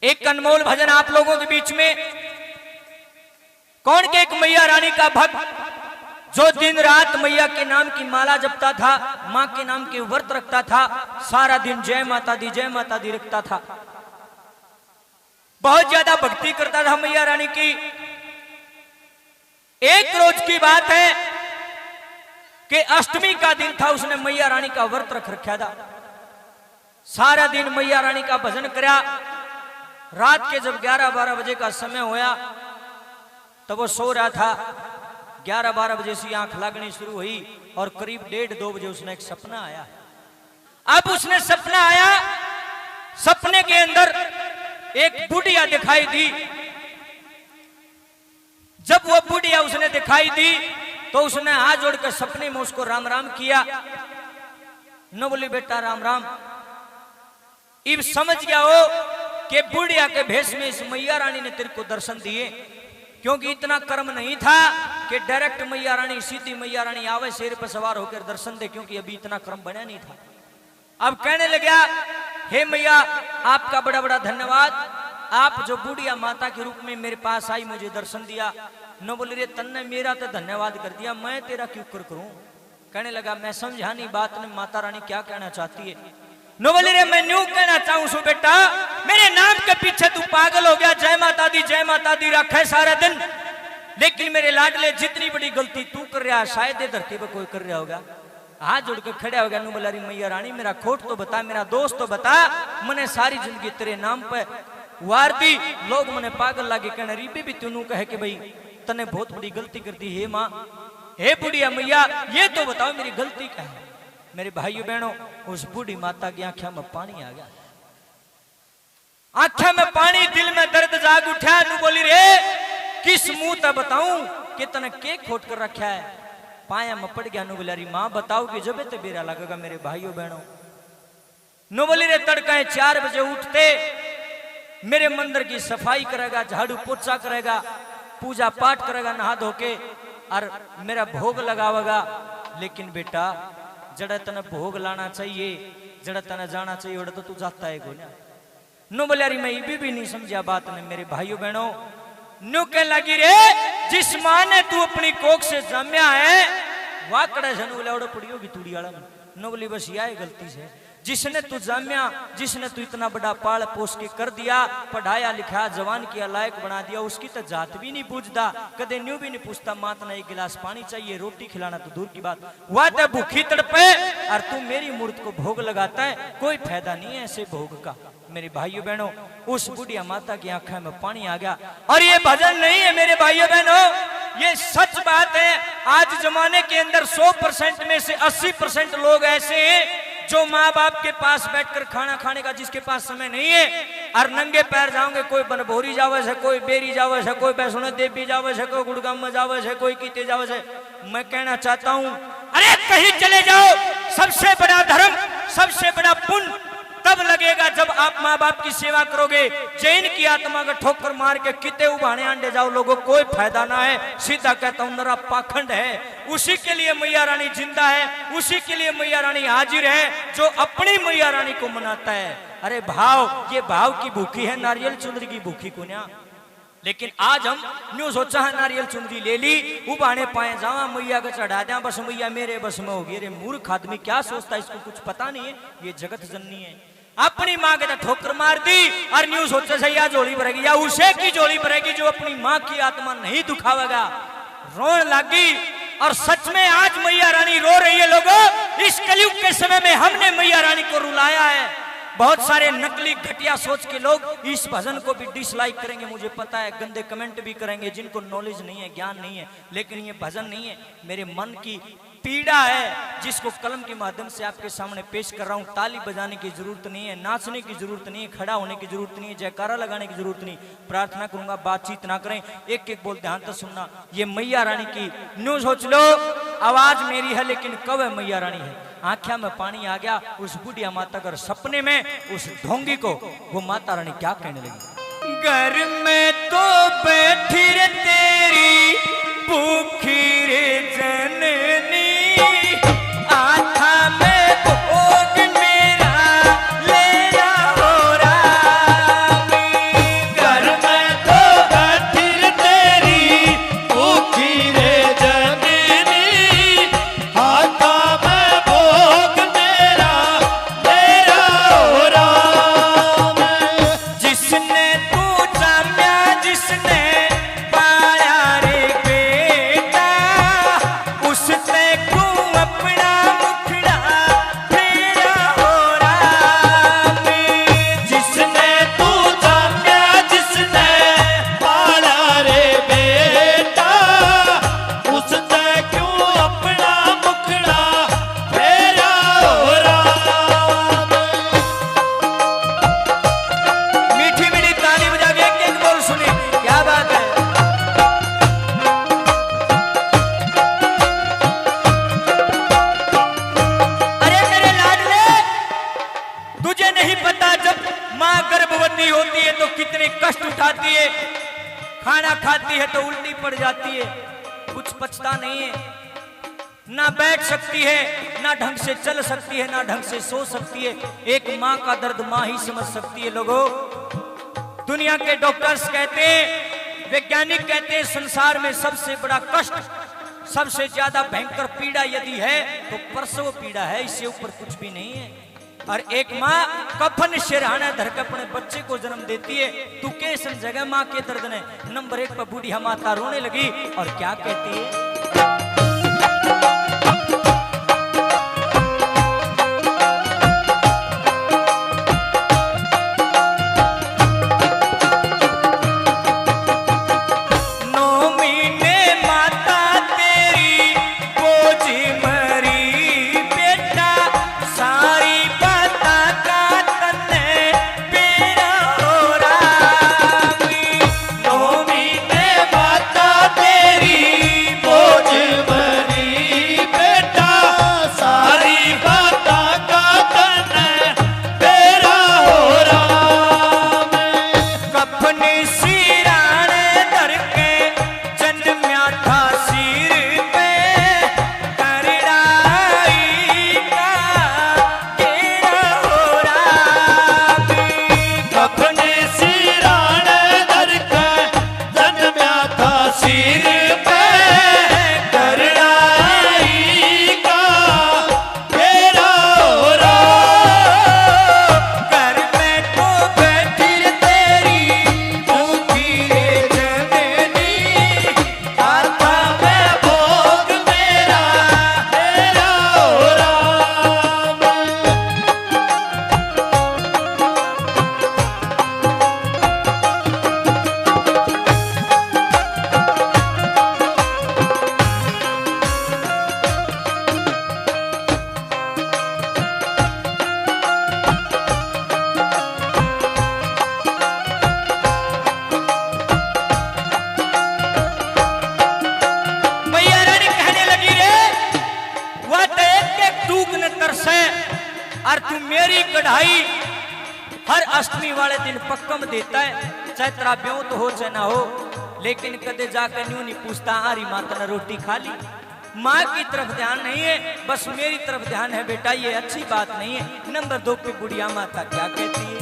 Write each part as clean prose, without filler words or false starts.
एक अनमोल भजन आप लोगों के बीच में। कौन के एक मैया रानी का भक्त जो दिन रात मैया के नाम की माला जपता था, मां के नाम के व्रत रखता था, सारा दिन जय माता दी रखता था, बहुत ज्यादा भक्ति करता था मैया रानी की। एक रोज की बात है कि अष्टमी का दिन था, उसने मैया रानी का व्रत रख रखा था। सारा दिन मैया रानी का भजन करा। रात के जब 11-12 बजे का समय होया तब वो सो रहा था। 11-12 बजे से आंख लगनी शुरू हुई और करीब 1:30-2 बजे उसने एक सपना आया। अब उसने सपना आया, सपने के अंदर एक बुढ़िया दिखाई दी। जब वो बुढ़िया उसने दिखाई दी तो उसने हाथ जोड़कर सपने में उसको राम राम किया। न बोली बेटा राम राम। इब समझ गया हो कि बुढ़िया के भेष में इस मैया रानी ने तेरे को दर्शन दिए, क्योंकि इतना कर्म नहीं था कि डायरेक्ट मैया रानी सीधी मैया रानी आवे शेर पर सवार होकर दर्शन दे, क्योंकि अभी इतना कर्म बना नहीं था। अब कहने लगा, हे मैया आपका बड़ा बड़ा धन्यवाद, आप जो बुढ़िया माता के रूप में मेरे पास आई, मुझे दर्शन दिया। न बोले रे तन्ने मेरा तो धन्यवाद कर दिया, मैं तेरा क्यों करूं। कहने लगा मैं समझा नहीं बात ने माता रानी क्या कहना चाहती है। न बोले रे मैं न्यू कहना चाहूं सु बेटा, मेरे नाम के पीछे तू पागल हो गया, जय माता दी रखे सारा दिन, लेकिन मेरे लाडले जितनी बड़ी गलती तू कर रहा शायद धरती पर कोई कर रहा होगा। हाथ जोड़ के खड़ा हो गया। नु बोला री मैया रानी मेरा खोट तो बता, मेरा दोस्त तो बता, मैंने सारी जिंदगी तेरे नाम पे वार दी, लोग मैंने पागल लागे कहने रीबी भी तू कहे कि भाई तने बहुत बड़ी गलती कर दी। हे माँ, हे बुढ़िया मैया ये तो बताओ मेरी गलती क्या है। मेरे भाइयों बहनों, उस बूढ़ी माता की आंखों में पानी आ गया, आंखों में पानी, दिल में दर्द जाग उठा। नु बोली रे किस मुंह तक बताऊं कि तने के खोट कर रखा है। पाया में पड़ गया। नु बोला री मां बताओ कि जब ते बेरा लगेगा। मेरे भाइयों बहनों, नु बोली रे तड़का 4 बजे उठते मेरे मंदिर की सफाई करेगा, झाड़ू पोछा करेगा, पूजा पाठ करेगा नहा धो के, और मेरा भोग लगावेगा। लेकिन बेटा जड़ा तने भोग लाना चाहिए, जड़ा तने जाना चाहिए, तो तू जाता है को ना। नो बोलिया री मैं ये भी नहीं समझा बात ने। मेरे भाइयों बहनों, नो कह लगी रे जिस मां ने तू अपनी कोख से जम्या है वाकड़ा जनू लौड़ पड़ी होगी तूड़ी वाला। नो बोली बस यह गलती से जिसने तू जाम्या, जिसने तू इतना बड़ा पाल पोस के कर दिया, पढ़ाया लिखा जवान किया, लायक बना दिया, उसकी तो जात भी नहीं पूछता, कदे न्यू भी नहीं पूछता। मात ना 1 गिलास पानी चाहिए, रोटी खिलाना तो दूर की बात, वह तो भूखी तड़पे और तू मेरी मूर्त को भोग लगाता है, कोई फायदा नहीं है ऐसे भोग का। मेरे भाइयों बहनों, उस बुढ़िया माता की आंखों में पानी आ गया। और ये भजन नहीं है मेरे भाइयों बहनों, ये सच बात है। आज जमाने के अंदर 100% में से 80% लोग ऐसे हैं जो माँ बाप के पास बैठकर खाना खाने का जिसके पास समय नहीं है, और नंगे पैर जाओगे, कोई बनभोरी जावे है, कोई बेरी जावे है, कोई बैसुण देवी जावे है, कोई गुड़गाम में जावे है, कोई कीते जावे है। मैं कहना चाहता हूं, अरे कहीं चले जाओ, सबसे बड़ा धर्म, सबसे बड़ा पुण्य तब लगेगा जब आप माँ बाप की सेवा करोगे। जैन की आत्मा का ठोकर मार के किते उभाने अंडे जाओ लोगों, कोई फायदा ना है। सीधा कहता हूं नरा पाखंड है। उसी के लिए मैया रानी जिंदा है, उसी के लिए मैया रानी हाजिर है जो अपनी मैया रानी को मनाता है। अरे भाव, ये भाव की भूखी है, नारियल चुनरी की भूखी को ना। लेकिन आज हम न्यू सोचा है नारियल चुनरी ले ली, उबाने पाए जावा मैया को चढ़ा दिया, बस मैया मेरे बस में होगी। अरे मूर्ख आदमी क्या सोचता है, इसको कुछ पता नहीं है, ये जगत जननी है। अपनी माँ के तो ठोकर मार दी और न्यू सोचे से या जोड़ी भरेगी, या उसे की जोड़ी भरेगी जो अपनी माँ की आत्मा नहीं दुखावेगा। रोन लगी। और सच में आज मैया रानी रो रही है। लोगों, इस कलयुग के समय में हमने मैया रानी को रुलाया है। बहुत सारे नकली घटिया सोच के लोग इस भजन को भी डिसलाइक करेंगे, मुझे पता है, गंदे कमेंट भी करेंगे, जिनको नॉलेज नहीं है, ज्ञान नहीं है। लेकिन ये भजन नहीं है, मेरे मन की पीड़ा है जिसको कलम के माध्यम से आपके सामने पेश कर रहा हूं। ताली बजाने की जरूरत नहीं है, नाचने की जरूरत नहीं है, खड़ा होने की जरूरत नहीं है, जयकारा लगाने की जरूरत नहीं। प्रार्थना करूंगा बातचीत ना करें, एक एक बोल ध्यान से सुनना। ये मैया रानी की न्यू सोच लो, आवाज मेरी है लेकिन कब है मैया रानी है। आंखों में पानी आ गया उस बुढ़िया माता का। सपने में उस ढोंगी को वो माता रानी क्या कहने लगी, घर में तो बैठी रे तेरी भूखी रे जननी, आथा में भोग मेरा ले आओ रामी। तुझे नहीं पता जब माँ गर्भवती होती है तो कितने कष्ट उठाती है, खाना खाती है तो उल्टी पड़ जाती है, कुछ पचता नहीं है, ना बैठ सकती है, ना ढंग से चल सकती है, ना ढंग से सो सकती है। एक माँ का दर्द माँ ही समझ सकती है। लोगों, दुनिया के डॉक्टर्स कहते हैं, वैज्ञानिक कहते हैं, संसार में सबसे बड़ा कष्ट, सबसे ज्यादा भयंकर पीड़ा यदि है तो प्रसव पीड़ा है, इससे ऊपर कुछ भी नहीं है। और एक माँ कफन सिरहाना धर के अपने बच्चे को जन्म देती है। तू कैसन जगह माँ के दर्द ने। नंबर 1 पर बूढ़िया माता रोने लगी और क्या कहती है, और तू मेरी कढ़ाई हर अष्टमी वाले दिन पक्कम देता है, चाहे तेरा ब्यों तो हो चाहे ना हो, लेकिन कदे जाकर न्यू नहीं पूछता आरी माता ने रोटी खा ली। माँ की तरफ ध्यान नहीं है, बस मेरी तरफ ध्यान है। बेटा ये अच्छी बात नहीं है। नंबर 2 पे बुढ़िया माता क्या कहती है,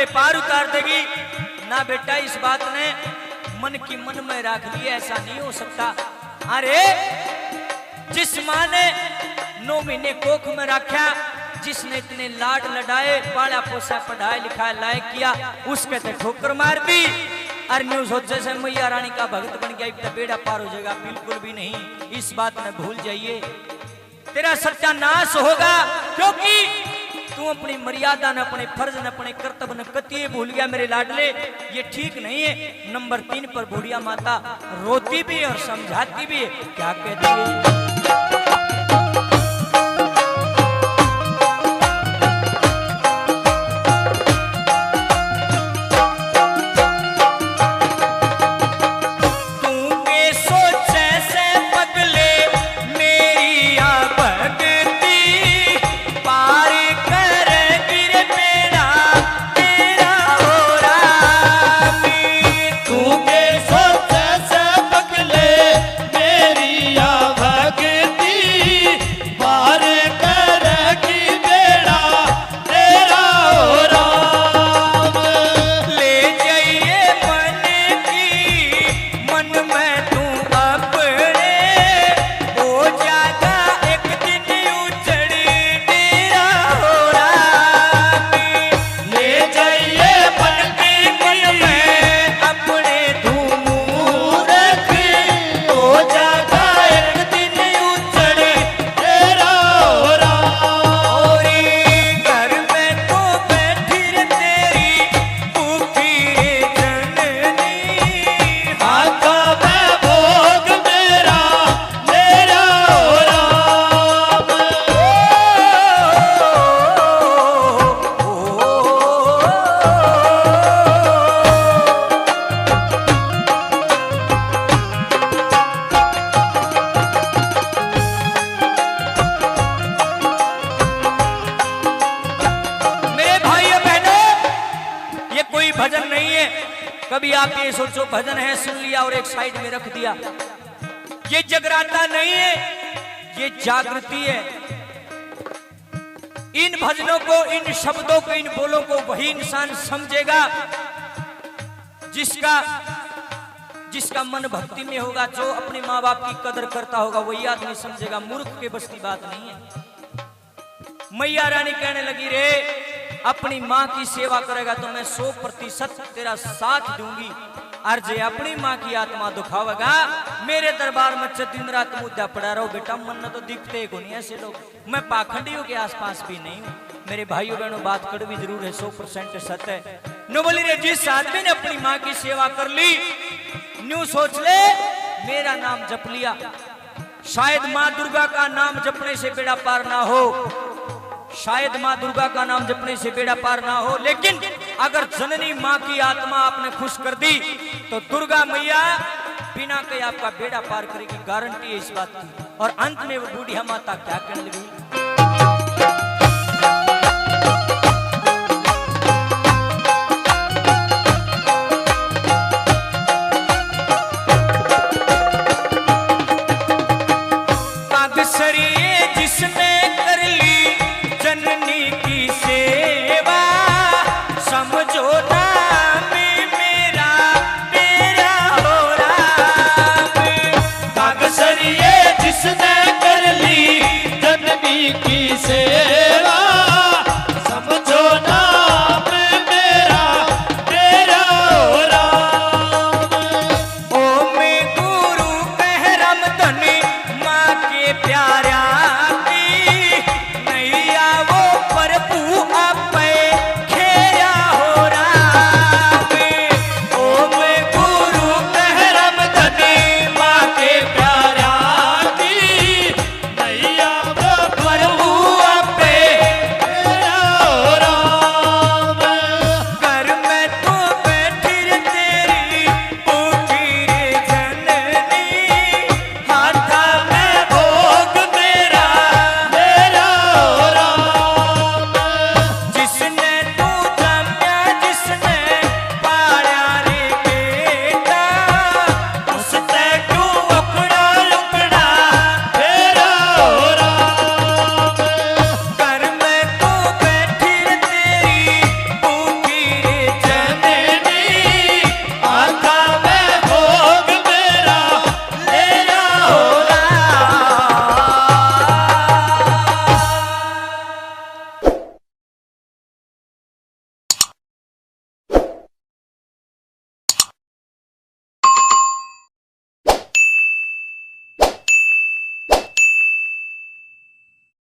पार उतार देगी ना। बेटा इस बात ने मन की मन में रख लिया, ऐसा नहीं हो सकता। अरे जिस माँ ने 9 महीने कोख में रखा, जिसने इतने लाड लड़ाए, पाला पोसा, पढ़ाई लिखाई लायक किया, उसके तो ठोकर मार दी। और न्यू सोचे से मैया रानी का भक्त बन गया इतना बेड़ा पार हो जाएगा, बिल्कुल भी नहीं। इस बात में भूल जाइए, तेरा सत्यानाश होगा, क्योंकि तू अपनी मर्यादा न, अपने फर्ज न, अपने कर्तव्य न कतिये भूल गया मेरे लाडले। ये ठीक नहीं है। नंबर 3 पर बूढ़िया माता रोती भी है और समझाती भी है। क्या कहती है? भजन नहीं है। कभी आप ये सोचो भजन है, सुन लिया और एक साइड में रख दिया। ये जगराता नहीं है, ये जागृति है। इन भजनों को, इन शब्दों को, इन बोलों को वही इंसान समझेगा जिसका मन भक्ति में होगा, जो अपने माँ बाप की कदर करता होगा, वही आदमी समझेगा। मूर्ख के बस की बात नहीं है। मैया रानी कहने लगी, रे अपनी माँ की सेवा करेगा तो मैं 100% तेरा साथ दूंगी, और जे अपनी माँ की आत्मा दुखावेगा, मेरे दरबार में दिन रात मुद्दा पड़ा रहो। बेटा मन तो दिखते को नहीं ऐसे लोग, मैं पाखंडियों के आसपास भी नहीं हूँ। मेरे भाइयों बहनों, बात कड़वी जरूर है, 100% सत्य है। नो बोली रे, जिस आदमी ने अपनी माँ की सेवा कर ली, न्यू सोच ले मेरा नाम जप लिया, शायद माँ दुर्गा का नाम जपने से बेड़ा पार ना हो, शायद माँ दुर्गा का नाम जपने से बेड़ा पार ना हो, लेकिन अगर जननी माँ की आत्मा आपने खुश कर दी तो दुर्गा मैया बिना कहे आपका बेड़ा पार करेगी, गारंटी है इस बात की। और अंत में वो बूढ़िया माता क्या कहने लगी,